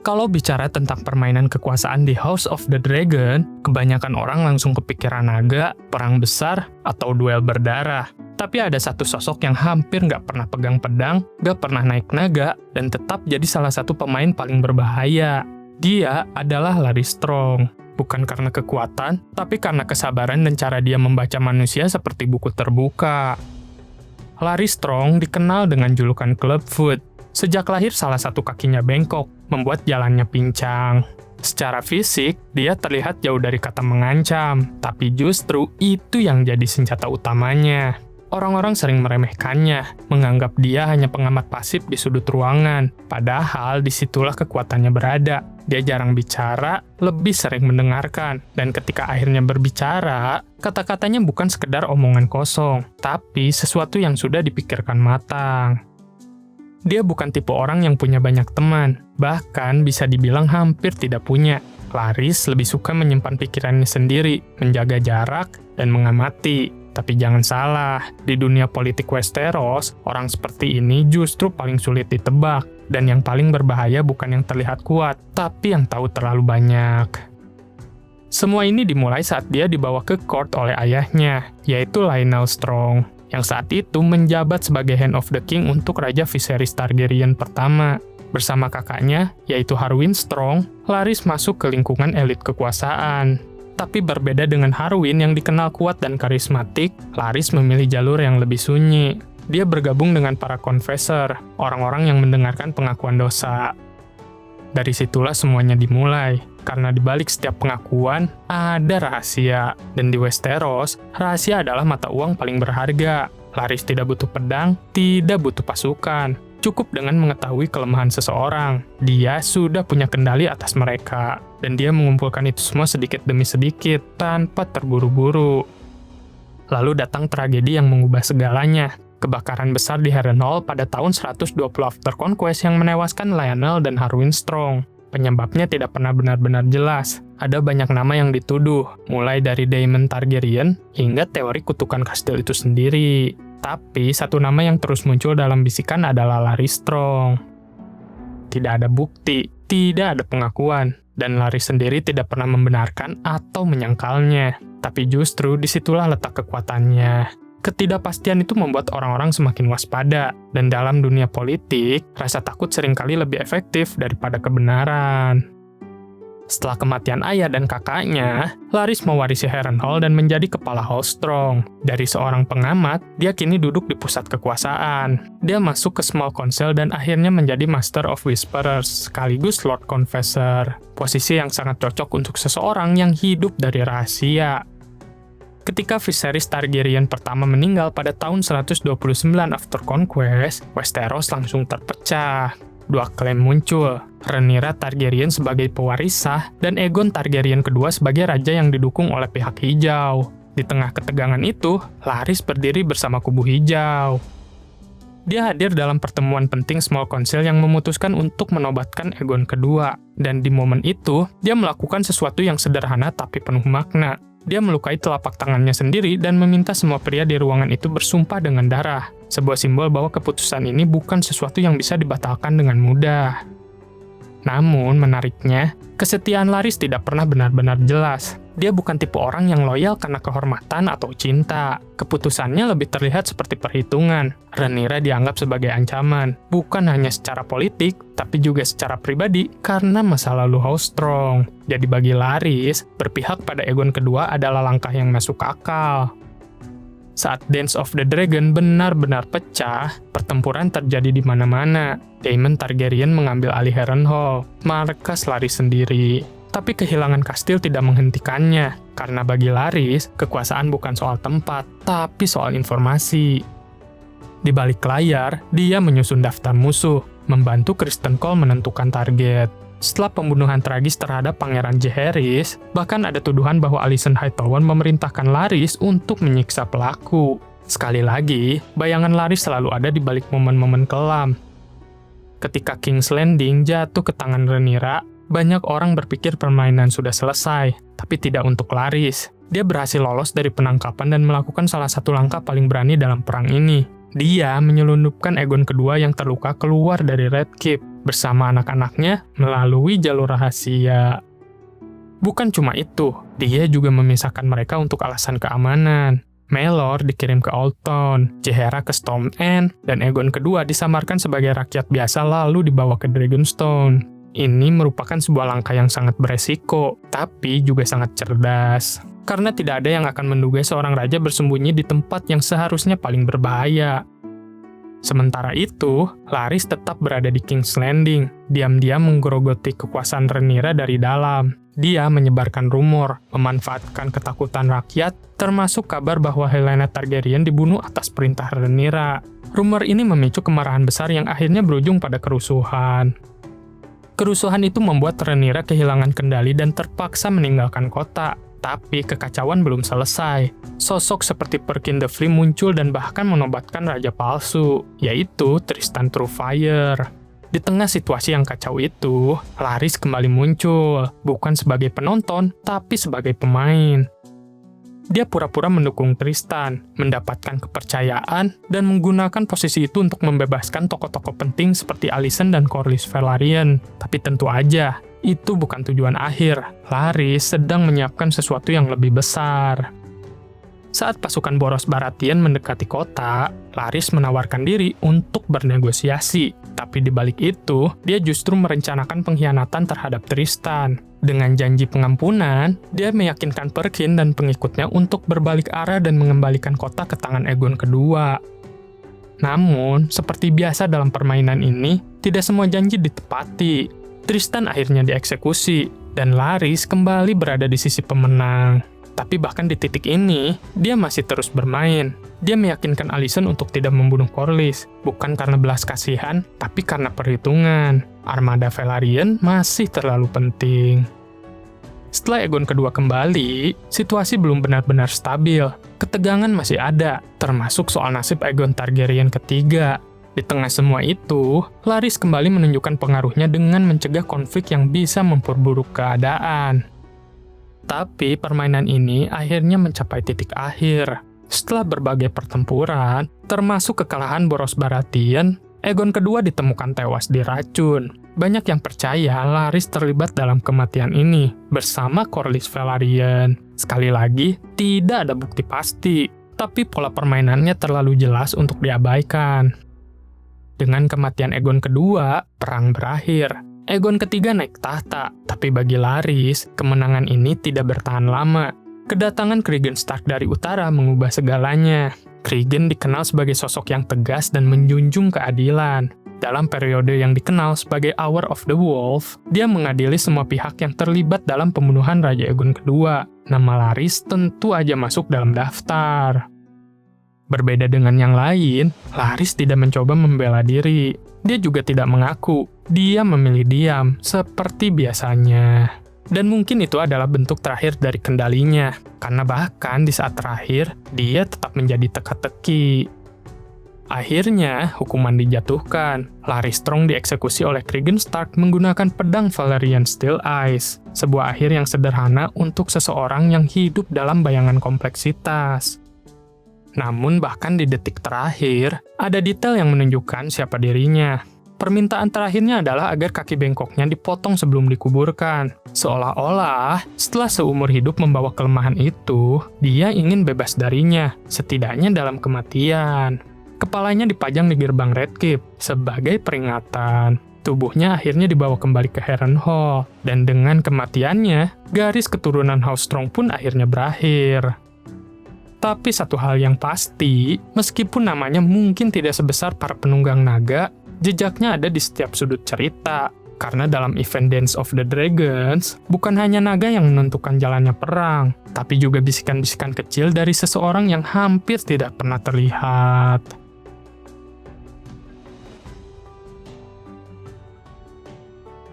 Kalau bicara tentang permainan kekuasaan di House of the Dragon, kebanyakan orang langsung kepikiran naga, perang besar, atau duel berdarah. Tapi ada satu sosok yang hampir nggak pernah pegang pedang, nggak pernah naik naga, dan tetap jadi salah satu pemain paling berbahaya. Dia adalah Larry Strong. Bukan karena kekuatan, tapi karena kesabaran dan cara dia membaca manusia seperti buku terbuka. Larry Strong dikenal dengan julukan Clubfoot. Sejak lahir salah satu kakinya bengkok, membuat jalannya pincang. Secara fisik, dia terlihat jauh dari kata mengancam, tapi justru itu yang jadi senjata utamanya. Orang-orang sering meremehkannya, menganggap dia hanya pengamat pasif di sudut ruangan, padahal disitulah kekuatannya berada. Dia jarang bicara, lebih sering mendengarkan, dan ketika akhirnya berbicara, kata-katanya bukan sekedar omongan kosong, tapi sesuatu yang sudah dipikirkan matang. Dia bukan tipe orang yang punya banyak teman, bahkan bisa dibilang hampir tidak punya. Laris lebih suka menyimpan pikirannya sendiri, menjaga jarak, dan mengamati. Tapi jangan salah, di dunia politik Westeros, orang seperti ini justru paling sulit ditebak. Dan yang paling berbahaya bukan yang terlihat kuat, tapi yang tahu terlalu banyak. Semua ini dimulai saat dia dibawa ke court oleh ayahnya, yaitu Lionel Strong, yang saat itu menjabat sebagai Hand of the King untuk Raja Viserys Targaryen pertama. Bersama kakaknya, yaitu Harwin Strong, Larys masuk ke lingkungan elit kekuasaan. Tapi berbeda dengan Harwin yang dikenal kuat dan karismatik, Larys memilih jalur yang lebih sunyi. Dia bergabung dengan para confessor, orang-orang yang mendengarkan pengakuan dosa. Dari situlah semuanya dimulai, karena di balik setiap pengakuan ada rahasia. Dan di Westeros, rahasia adalah mata uang paling berharga. Larys tidak butuh pedang, tidak butuh pasukan. Cukup dengan mengetahui kelemahan seseorang, dia sudah punya kendali atas mereka. Dan dia mengumpulkan itu semua sedikit demi sedikit, tanpa terburu-buru. Lalu datang tragedi yang mengubah segalanya. Kebakaran besar di Harrenhal pada tahun 120 After Conquest yang menewaskan Lionel dan Harwin Strong. Penyebabnya tidak pernah benar-benar jelas. Ada banyak nama yang dituduh, mulai dari Daemon Targaryen hingga teori kutukan kastil itu sendiri. Tapi satu nama yang terus muncul dalam bisikan adalah Larry Strong. Tidak ada bukti, tidak ada pengakuan, dan Larry sendiri tidak pernah membenarkan atau menyangkalnya. Tapi justru disitulah letak kekuatannya. Ketidakpastian itu membuat orang-orang semakin waspada, dan dalam dunia politik, rasa takut seringkali lebih efektif daripada kebenaran. Setelah kematian ayah dan kakaknya, Larys mewarisi Harrenhal dan menjadi kepala House Strong. Dari seorang pengamat, dia kini duduk di pusat kekuasaan. Dia masuk ke Small Council dan akhirnya menjadi Master of Whisperers, sekaligus Lord Confessor. Posisi yang sangat cocok untuk seseorang yang hidup dari rahasia. Ketika Viserys Targaryen pertama meninggal pada tahun 129 After Conquest, Westeros langsung terpecah. Dua klaim muncul, Rhaenyra Targaryen sebagai pewaris sah, dan Aegon Targaryen kedua sebagai raja yang didukung oleh pihak hijau. Di tengah ketegangan itu, Larys berdiri bersama kubu hijau. Dia hadir dalam pertemuan penting Small Council yang memutuskan untuk menobatkan Aegon kedua. Dan di momen itu, dia melakukan sesuatu yang sederhana tapi penuh makna. Dia melukai telapak tangannya sendiri dan meminta semua pria di ruangan itu bersumpah dengan darah. Sebuah simbol bahwa keputusan ini bukan sesuatu yang bisa dibatalkan dengan mudah. Namun, menariknya, kesetiaan Larys tidak pernah benar-benar jelas. Dia bukan tipe orang yang loyal karena kehormatan atau cinta. Keputusannya lebih terlihat seperti perhitungan. Rhaenyra dianggap sebagai ancaman, bukan hanya secara politik, tapi juga secara pribadi karena masa lalu House Strong. Jadi bagi Larys, berpihak pada Aegon kedua adalah langkah yang masuk akal. Saat Dance of the Dragon benar-benar pecah, pertempuran terjadi di mana-mana. Daemon Targaryen mengambil alih Harrenhal, markas Larys sendiri. Tapi kehilangan kastil tidak menghentikannya, karena bagi Larys, kekuasaan bukan soal tempat, tapi soal informasi. Di balik layar, dia menyusun daftar musuh, membantu Criston Cole menentukan target. Setelah pembunuhan tragis terhadap Pangeran Jaehaerys, bahkan ada tuduhan bahwa Alicent Hightower memerintahkan Larys untuk menyiksa pelaku. Sekali lagi, bayangan Larys selalu ada di balik momen-momen kelam. Ketika King's Landing jatuh ke tangan Rhaenyra, banyak orang berpikir permainan sudah selesai, tapi tidak untuk Larys. Dia berhasil lolos dari penangkapan dan melakukan salah satu langkah paling berani dalam perang ini. Dia menyelundupkan Aegon kedua yang terluka keluar dari Red Keep. bersama anak-anaknya melalui jalur rahasia. Bukan cuma itu, dia juga memisahkan mereka untuk alasan keamanan. Melor dikirim ke Old Town, Jaehaera ke Storm End, dan Aegon kedua disamarkan sebagai rakyat biasa lalu dibawa ke Dragonstone. Ini merupakan sebuah langkah yang sangat beresiko, tapi juga sangat cerdas. Karena tidak ada yang akan menduga seorang raja bersembunyi di tempat yang seharusnya paling berbahaya. Sementara itu, Larys tetap berada di King's Landing, diam-diam menggerogoti kekuasaan Rhaenyra dari dalam. Dia menyebarkan rumor, memanfaatkan ketakutan rakyat, termasuk kabar bahwa Helaena Targaryen dibunuh atas perintah Rhaenyra. Rumor ini memicu kemarahan besar yang akhirnya berujung pada kerusuhan. Kerusuhan itu membuat Rhaenyra kehilangan kendali dan terpaksa meninggalkan kota. Tapi kekacauan belum selesai. Sosok seperti Perkin the Flea muncul dan bahkan menobatkan raja palsu, yaitu Tristan Truefire. Di tengah situasi yang kacau itu, Larys kembali muncul, bukan sebagai penonton, tapi sebagai pemain. Dia pura-pura mendukung Tristan, mendapatkan kepercayaan, dan menggunakan posisi itu untuk membebaskan tokoh-tokoh penting seperti Alicent dan Corlys Velaryon. Tapi tentu aja, itu bukan tujuan akhir. Larys sedang menyiapkan sesuatu yang lebih besar. Saat pasukan Boros Baratheon mendekati kota, Larys menawarkan diri untuk bernegosiasi. Tapi di balik itu, dia justru merencanakan pengkhianatan terhadap Tristan. Dengan janji pengampunan, dia meyakinkan Perkin dan pengikutnya untuk berbalik arah dan mengembalikan kota ke tangan Aegon kedua. Namun, seperti biasa dalam permainan ini, tidak semua janji ditepati. Tristan akhirnya dieksekusi, dan Larys kembali berada di sisi pemenang. Tapi bahkan di titik ini, dia masih terus bermain. Dia meyakinkan Alicent untuk tidak membunuh Corlys, bukan karena belas kasihan, tapi karena perhitungan. Armada Velaryon masih terlalu penting. Setelah Aegon kedua kembali, situasi belum benar-benar stabil. Ketegangan masih ada, termasuk soal nasib Aegon Targaryen ketiga. Di tengah semua itu, Larys kembali menunjukkan pengaruhnya dengan mencegah konflik yang bisa memperburuk keadaan. Tapi permainan ini akhirnya mencapai titik akhir. Setelah berbagai pertempuran, termasuk kekalahan Boros Baratheon, Aegon kedua ditemukan tewas diracun. Banyak yang percaya Larys terlibat dalam kematian ini, bersama Corlys Velaryon. Sekali lagi, tidak ada bukti pasti, tapi pola permainannya terlalu jelas untuk diabaikan. Dengan kematian Aegon kedua, perang berakhir. Aegon ketiga naik tahta, tapi bagi Larys, kemenangan ini tidak bertahan lama. Kedatangan Cregane Stark dari utara mengubah segalanya. Cregane dikenal sebagai sosok yang tegas dan menjunjung keadilan. Dalam periode yang dikenal sebagai Hour of the Wolf, dia mengadili semua pihak yang terlibat dalam pembunuhan Raja Aegon kedua. Nama Larys tentu aja masuk dalam daftar. Berbeda dengan yang lain, Larys tidak mencoba membela diri. Dia juga tidak mengaku. Dia memilih diam, seperti biasanya. Dan mungkin itu adalah bentuk terakhir dari kendalinya, karena bahkan di saat terakhir, dia tetap menjadi teka-teki. Akhirnya, hukuman dijatuhkan. Larys Strong dieksekusi oleh Cregane Stark menggunakan pedang Valyrian Steel Eyes, sebuah akhir yang sederhana untuk seseorang yang hidup dalam bayangan kompleksitas. Namun bahkan di detik terakhir, ada detail yang menunjukkan siapa dirinya. Permintaan terakhirnya adalah agar kaki bengkoknya dipotong sebelum dikuburkan. Seolah-olah, setelah seumur hidup membawa kelemahan itu, dia ingin bebas darinya, setidaknya dalam kematian. Kepalanya dipajang di gerbang Red Keep sebagai peringatan. Tubuhnya akhirnya dibawa kembali ke Harrenhal, dan dengan kematiannya, garis keturunan House Strong pun akhirnya berakhir. Tapi satu hal yang pasti, meskipun namanya mungkin tidak sebesar para penunggang naga, jejaknya ada di setiap sudut cerita. Karena dalam event Dance of the Dragons, bukan hanya naga yang menentukan jalannya perang, tapi juga bisikan-bisikan kecil dari seseorang yang hampir tidak pernah terlihat.